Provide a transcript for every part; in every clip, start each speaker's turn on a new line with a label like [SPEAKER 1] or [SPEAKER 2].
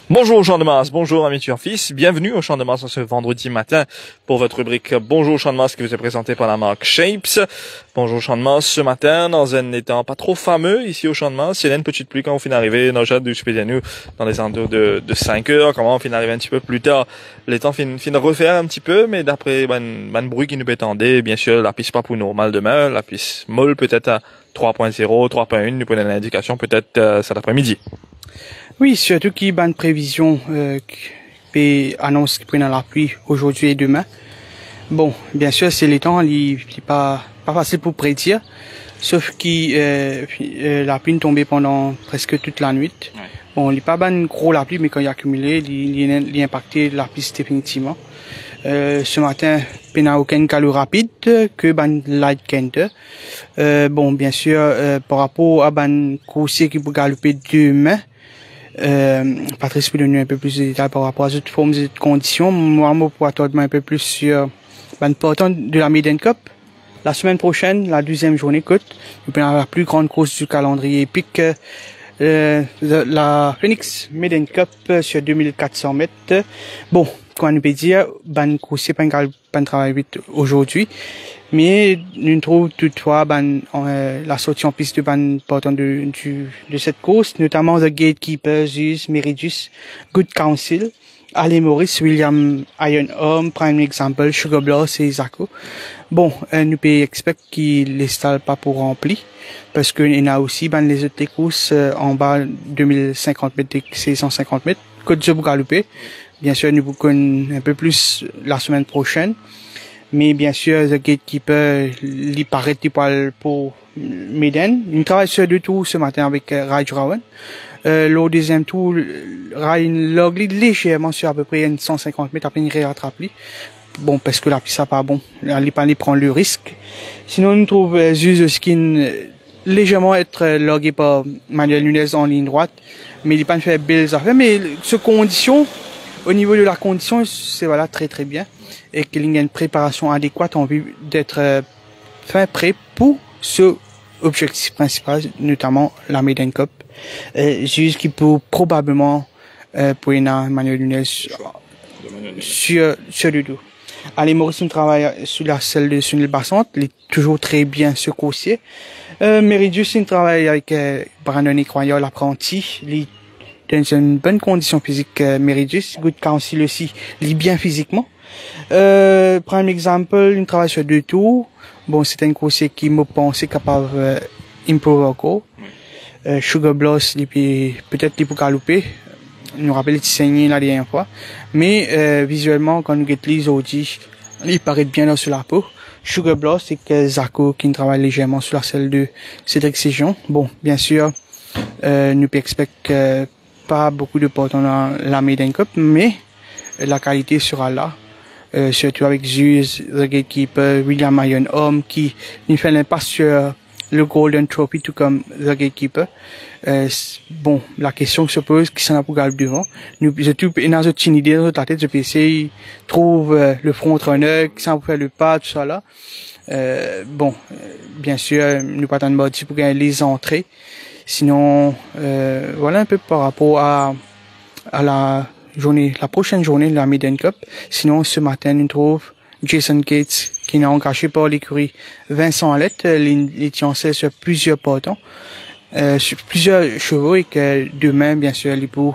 [SPEAKER 1] Bonjour Champ de Mars, bonjour amis fils, bienvenue au Champ de Mars ce vendredi matin pour votre rubrique Bonjour Champ de Mars qui vous est présenté par la marque Shapes. Bonjour Champ de Mars ce matin dans un étant pas trop fameux ici au Champ de Mars. Il y a une petite pluie quand on finit d'arriver, nous dans les entours de 5 heures, comment on finit d'arriver un petit peu plus tard. Les temps finit de refaire un petit peu, mais d'après ben bruit qui nous pétendait, bien sûr la piste pas pour normal demain, la piste molle peut-être à 3.0, 3.1, nous prenons l'indication peut-être cet après-midi.
[SPEAKER 2] Oui, surtout qu'il y a une prévision qui annonce qu'il prend la pluie aujourd'hui et demain. Bon, bien sûr, c'est les temps, il pas facile pour prédire, sauf que la pluie est tombée pendant presque toute la nuit. Ouais. Bon, il n'est pas ben gros la pluie, mais quand il a accumulé, il a impacté la piste définitivement. Ce matin, il n'y a aucun calor rapide que ben light kent. Bon, bien sûr, par rapport à ben coursier qui peut galoper demain. Patrice peut donner un peu plus de détails par rapport aux autres formes et conditions. Moi, je pourrais attendre un peu plus sur l'important de la Maiden Cup. La semaine prochaine, la 12e journée, nous allons avoir la plus grande course du calendrier épique, la Phoenix Maiden Cup sur 2400 mètres. Bon, quand on peut dire, course pas un travail vite aujourd'hui. Mais nous trouvons toutefois la sortie en piste de cette course, notamment The Gatekeeper, Zeus, Meridius, Good Counsel, Ale Morris, William Ironhorn, Prime Example, Sugar Bloss et Zako. Bon, nous pouvons expect qu'ils les stallent pas pour remplir, parce qu'il y a aussi les autres courses en bas 2050 mètres et 650 mètres, Côte de Galoupé. Bien sûr, nous vous connaissons un peu plus la semaine prochaine. Mais bien sûr, The Gatekeeper, il paraît pour Maiden. Il travaille sur deux tours ce matin avec Raj Rowan. Le deuxième tour, Ryan logli légèrement sur à peu près 150 mètres, après une réattrape. Bon, parce que la piste n'est pas bon. Il prend le risque. Sinon, on trouve Zuz Skin légèrement être logué par Manuel Nunez en ligne droite. Mais il n'a pas fait belles affaires. Mais ce condition, au niveau de la condition, c'est voilà très très bien. Et qu'il y a une préparation adéquate en vue d'être fin prêt pour ce objectif principal, notamment la Maiden Cup. Juste qui peut probablement pour Manuel Nunez sur le dos. Allez, Maurice, on travaille sur la selle de Sunil Bassante, il est toujours très bien ce coursier. Meridius, il travaille avec Brandon Croyant, l'apprenti, il dans une bonne condition physique. Meridius, Good Counsel aussi, il est bien physiquement. Prime Example, il travaille sur deux tours. Bon, c'est un coursier qui me pensait capable d'improver encore. Sugar Bloss, peut-être il peut galoper. Nous rappelle qu'il saigné la dernière fois. Mais visuellement, quand nous regardons les audits, il paraît bien là sur la peau. Sugar Bloss, c'est que Zako qui travaille légèrement sur la selle de Cédric Séjon. Bon, bien sûr, nous peut expecter pas beaucoup de portants dans la Maiden Cup, mais la qualité sera là. Surtout avec Zeus, The Gatekeeper, William Ironhorn qui nous fait l'impasse sur le Golden Trophy tout comme The Gatekeeper. Bon, la question se pose, qui s'en a pour gagner devant? Nous, dans une idée dans la tête, je peux essayer, trouve le front runner, qui s'en faire le pas, tout ça là. Bon, bien sûr, nous pas tant de mode pour gagner les entrées. Sinon, voilà un peu par rapport à la prochaine journée de la Maiden Cup. Sinon, ce matin, nous trouve Jason Gates, qui est engagé par l'écurie Vincent Alette, les tient sur plusieurs portants, sur plusieurs chevaux, et que demain, bien sûr, il peut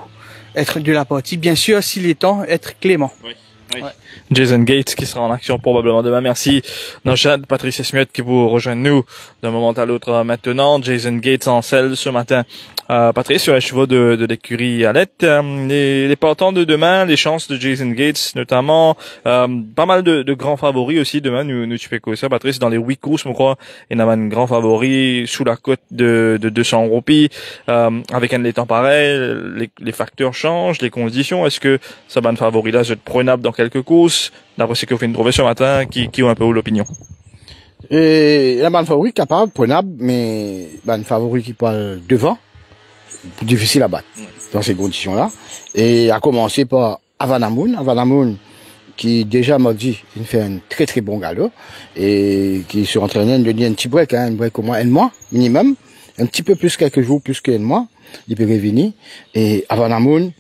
[SPEAKER 2] être de la partie. Bien sûr, s'il est temps, être clément.
[SPEAKER 1] Oui. Oui. Ouais. Jason Gates qui sera en action probablement demain. Merci Nanchad, Patrice Smiot qui vous rejoint nous d'un moment à l'autre maintenant. Jason Gates en selle ce matin. Patrice sur les chevaux de l'écurie Alette. Les partants de demain, les chances de Jason Gates notamment. Pas mal de grands favoris aussi demain. Nous tu fais quoi ça, Patrice, dans les 8 courses, je crois. Il y en a un grand favori sous la cote de 200 roupies. Avec un temps pareil, les facteurs changent, les conditions. Est-ce que ça va un favori là, je te prenable dans quelques courses, d'après ce que vous faites trouver ce matin, qui ont un peu l'opinion?
[SPEAKER 3] La bande favori capable, prenable, mais bande favori qui parle devant, difficile à battre dans ces conditions-là. Et à commencer par Avanamoun qui déjà m'a dit, il fait un très très bon galop et qui se entraînait, il donne un petit break, un break au moins un mois minimum, un petit peu plus quelques jours plus qu'un mois, il peut revenir. Et Avanamoun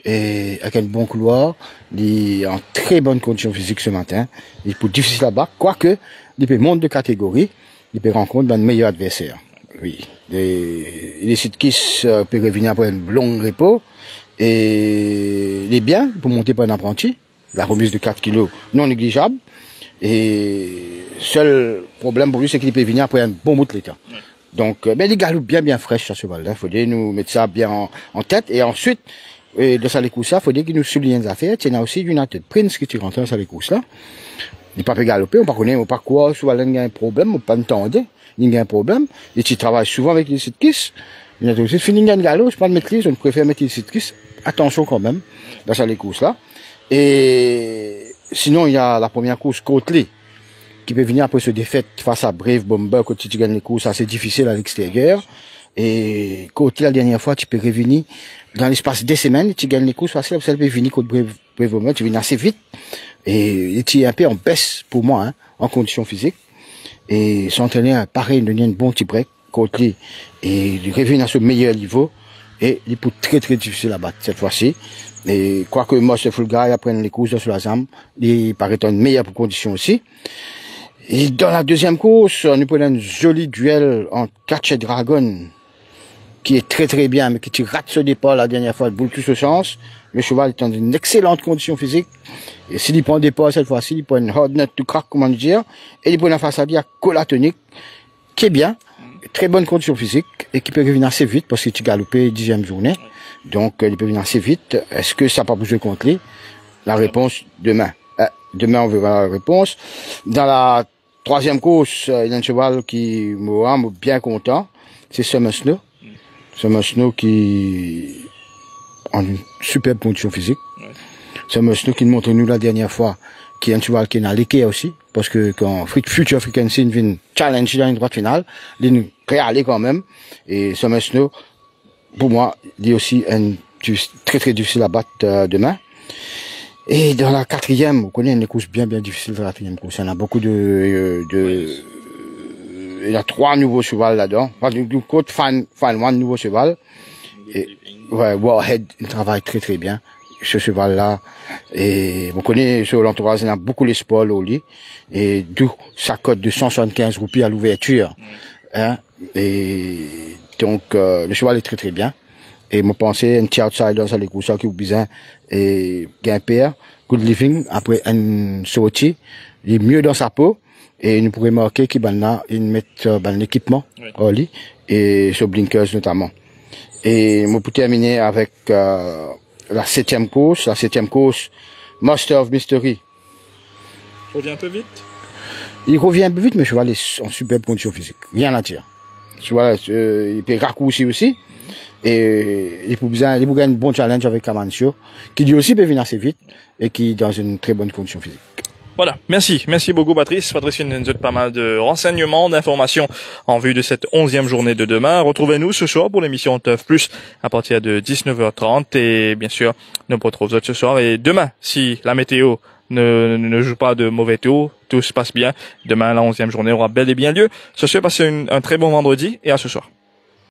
[SPEAKER 3] et avec un bon couloir, il est en très bonne condition physique ce matin. Il est plus difficile à battre, quoique, il peut monter de catégorie, il peut rencontrer un meilleur adversaire. Oui. Les Sitkis peut revenir après un long repos, et il est bien pour monter par un apprenti. La remise de 4 kilos non négligeable. Et seul problème pour lui, c'est qu'il peut venir après un bon bout de l'état. Donc, mais il galope bien fraîche à ce cheval-là. Il faudrait nous mettre ça bien en tête. Et ensuite, de ça les courses là, il faudrait qu'il nous souligne des affaires. Il y en a aussi United Prince qui tire en train de les courses là. Il peut pas galoper, on ne connaît pas quoi, souvent il y a un problème, on pas entendre, il y a un problème. Et il travaille souvent avec les Sitkis. Il y a aussi fini un galop, je ne pas le maîtrise, on préfère mettre les Sitkis. Attention quand même, dans ça les courses là. Et sinon, il y a la première course Côtelé, qui peut venir après ce défaite face à Brave Bomber, quand tu gagnes les courses assez difficiles à l'extérieur. Et Côtelé, la dernière fois, tu peux revenir dans l'espace des semaines, tu gagnes les courses faciles, parce que tu peux venir contre Brave Bomber, tu viens assez vite. Et tu es un peu en baisse pour moi, hein, en condition physique. Et s'entraîner à pareil, donner un bon petit break, Côtelé, et revenir à ce meilleur niveau. Et il est très difficile à battre cette fois-ci. Et quoique moi, ce full guy, après les courses sur la ZAM, il paraît en meilleure condition aussi. Et dans la deuxième course, nous prenons un joli duel en Catch et Dragon, qui est très bien, mais qui rate ce départ la dernière fois, le boule tout ce sens. Le cheval est en une excellente condition physique. Et s'il prend un départ cette fois-ci, il prend une hard nut to crack, comment dire, et il prend en face à dire colatonique, qui est bien, très bonne condition physique, et qui peut revenir assez vite, parce que tu galopé 10e journée. Donc, il peut venir assez vite. Est-ce que ça n'a pas bougé contre lui? La réponse, demain. Demain, on verra la réponse. Dans la troisième course, il y a un cheval qui me rend bien content. C'est Summer Snow. Summer Snow qui en une superbe condition physique. Summer Snow qui nous montre nous la dernière fois, qui est un cheval qui est dans l'équerre aussi. Parce que quand Future African Scene vient challenge dans une droite finale, il nous réalise quand même. Et Summer Snow, pour moi, il est aussi très difficile à battre demain. Et dans la quatrième, on connaît une course bien difficile dans la quatrième course. Il y en a beaucoup il y a 3 nouveaux chevals là-dedans. Du côté Fan One nouveau cheval. Et, ouais, Warhead, il travaille très bien. Ce cheval-là. Et on connaît sur l'entourage, il y a beaucoup l'espoir au lit. Et d'où sa cote de 175 roupies à l'ouverture. Hein? Et donc, le cheval est très bien. Et moi, pensais, un petit outsider, ça les courses qui vous besoin, et Guimpère, good living, après un sortie, il est mieux dans sa peau, et nous pourrions marquer qu'il met l'équipement, au lit, et sur Blinkers notamment. Et moi, pour terminer avec, la 7e course, Master of Mystery.
[SPEAKER 1] Il revient un peu vite?
[SPEAKER 3] Il revient un peu vite, mais le cheval est en superbe condition physique. Rien à dire. Tu vois, il peut raccourcir aussi. Et il peut gagner un bon challenge avec Amancio, qui lui aussi peut venir assez vite et qui est dans une très bonne condition physique.
[SPEAKER 1] Voilà, merci beaucoup Patrice. Patrice nous donne pas mal de renseignements, d'informations en vue de cette 11e journée de demain. Retrouvez-nous ce soir pour l'émission Teuf Plus à partir de 19h30 et bien sûr, nous retrouvons ce soir et demain, si la météo ne joue pas de mauvais tour, tout se passe bien. Demain, la 11e journée aura bel et bien lieu. Ce soit passez un très bon vendredi et à ce soir.